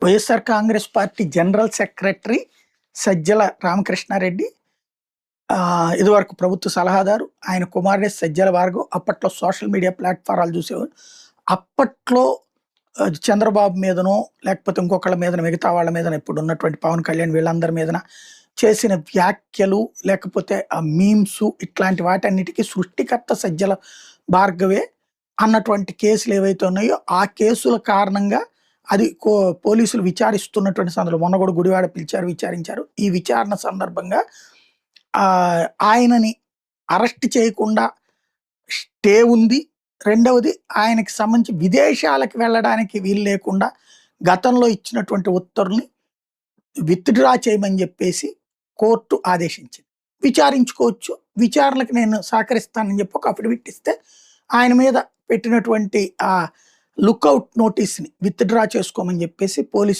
YSR Congress Party general secretary Sajjala Ramakrishna Reddy, ఇదివరకు ప్రభుత్వ సలహాదారు, ఆయన కుమారుడే సజ్జల భార్గవ్ అప్పట్లో సోషల్ మీడియా ప్లాట్ఫారాలు చూసేవారు. అప్పట్లో చంద్రబాబు మీదనో లేకపోతే ఇంకొకళ్ళ మీద మిగతా వాళ్ళ మీద ఇప్పుడు ఉన్నటువంటి పవన్ కళ్యాణ్ వీళ్ళందరి మీదన చేసిన వ్యాఖ్యలు లేకపోతే ఆ మీమ్స్ ఇట్లాంటి వాటన్నిటికీ సృష్టికర్త సజ్జల భార్గవే అన్నటువంటి కేసులు ఏవైతే ఉన్నాయో ఆ కేసుల కారణంగా అది పోలీసులు విచారిస్తున్నటువంటి సందర్భంలో మొన్న కూడా గుడివాడ పిలిచారు, విచారించారు. ఈ విచారణ సందర్భంగా ఆయనని అరెస్ట్ చేయకుండా స్టే ఉంది. రెండవది ఆయనకి సంబంధించి విదేశాలకు వెళ్ళడానికి వీలు లేకుండా గతంలో ఇచ్చినటువంటి ఉత్తర్వుల్ని విత్డ్రా చేయమని చెప్పేసి కోర్టు ఆదేశించింది. విచారించుకోవచ్చు, విచారణకు నేను సహకరిస్తానని చెప్పి ఒక అఫిడవిట్ ఇస్తే ఆయన మీద పెట్టినటువంటి ఆ లుక్అవుట్ నోటీస్ని విత్డ్రా చేసుకోమని చెప్పేసి పోలీసు